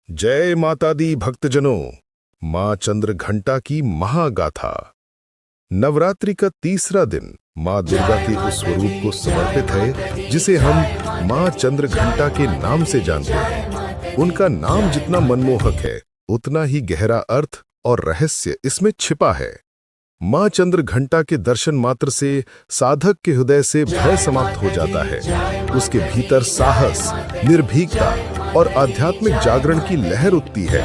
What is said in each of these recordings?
जय माता दी भक्तजनों। मां चंद्रघंटा की महागाथा। नवरात्रि का तीसरा दिन मां दुर्गा के उस स्वरूप को समर्पित है जिसे हम मां चंद्रघंटा के नाम से जानते हैं। उनका नाम जितना मनमोहक है उतना ही गहरा अर्थ और रहस्य इसमें छिपा है। मां चंद्रघंटा के दर्शन मात्र से साधक के हृदय से भय समाप्त हो जाता है। उसके भीतर साहस, निर्भीकता और आध्यात्मिक जागरण की लहर उठती है।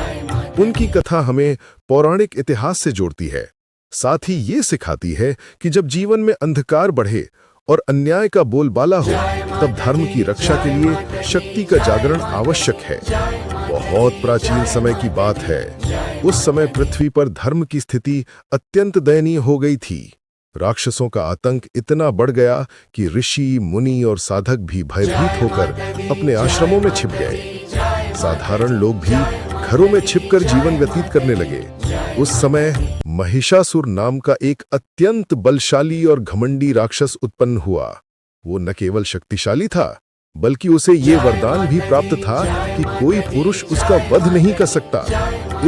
उनकी कथा हमें पौराणिक इतिहास से जोड़ती है, साथ ही ये सिखाती है कि जब जीवन में अंधकार बढ़े और अन्याय का बोलबाला हो तब धर्म की रक्षा के लिए शक्ति का जागरण आवश्यक है। बहुत प्राचीन समय की बात है। उस समय पृथ्वी पर धर्म की स्थिति अत्यंत दयनीय हो गई थी। राक्षसों का आतंक इतना बढ़ गया कि ऋषि, मुनि और साधक भी भयभीत होकर अपने आश्रमों में छिप गए। साधारण लोग भी घरों में छिपकर जीवन व्यतीत करने लगे। उस समय महिषासुर नाम का एक अत्यंत बलशाली और घमंडी राक्षस उत्पन्न हुआ। वो न केवल शक्तिशाली था बल्कि उसे ये वरदान भी प्राप्त था कि कोई पुरुष उसका वध नहीं कर सकता।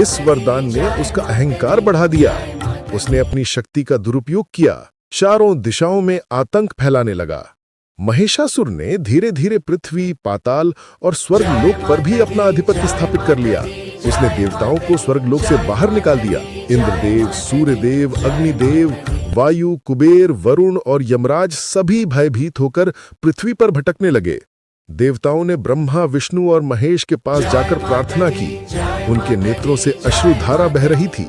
इस वरदान ने उसका अहंकार बढ़ा दिया। उसने अपनी शक्ति का दुरुपयोग किया, चारों दिशाओं में आतंक फैलाने लगा। महिषासुर ने धीरे धीरे पृथ्वी, पाताल और स्वर्गलोक पर भी अपना आधिपत्य स्थापित कर लिया। उसने देवताओं को स्वर्गलोक से बाहर निकाल दिया। इंद्रदेव, सूर्यदेव, अग्निदेव, वायु, कुबेर, वरुण और यमराज सभी भयभीत होकर पृथ्वी पर भटकने लगे। देवताओं ने ब्रह्मा, विष्णु और महेश के पास जाकर प्रार्थना की। उनके नेत्रों से अश्रुधारा बह रही थी।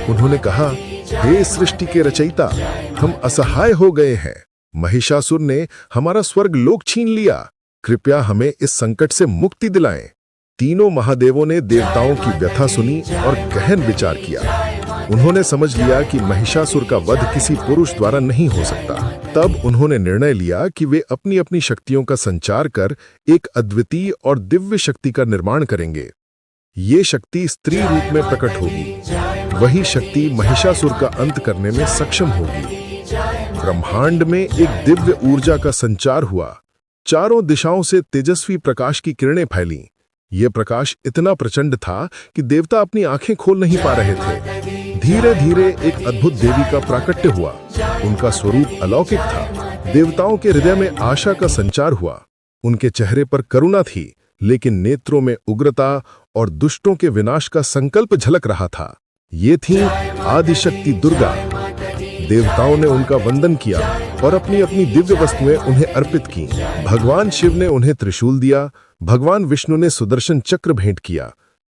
उन्होंने कहा, हे सृष्टि के रचयिता, हम असहाय हो गए हैं। महिषासुर ने हमारा स्वर्ग लोक छीन लिया। कृपया हमें इस संकट से मुक्ति दिलाएं। तीनों महादेवों ने देवताओं की व्यथा सुनी और गहन विचार किया। उन्होंने समझ लिया कि महिषासुर का वध किसी पुरुष द्वारा नहीं हो सकता। तब उन्होंने निर्णय लिया कि वे अपनी अपनी शक्तियों का संचार कर एक अद्वितीय और दिव्य शक्ति का निर्माण करेंगे। ये शक्ति स्त्री रूप में प्रकट होगी। वही शक्ति महिषासुर का अंत करने में सक्षम होगी। ब्रह्मांड में एक दिव्य ऊर्जा का संचार हुआ। चारों दिशाओं से तेजस्वी प्रकाश की किरणें फैलीं। यह प्रकाश इतना प्रचंड था कि देवता अपनी आंखें खोल नहीं पा रहे थे। धीरे धीरे एक अद्भुत देवी का प्राकट्य हुआ। उनका स्वरूप अलौकिक था। देवताओं के हृदय में आशा का संचार हुआ। उनके चेहरे पर करुणा थी, लेकिन नेत्रों में उग्रता और दुष्टों के विनाश का संकल्प झलक रहा था। ये थी आदिशक्ति दुर्गा। देवताओं ने उनका वंदन किया और अपनी अपनी दिव्य वस्तुएं उन्हें अर्पित की। भगवान शिव ने उन्हें त्रिशूल दिया, भगवान विष्णु ने सुदर्शन चक्र भेंट किया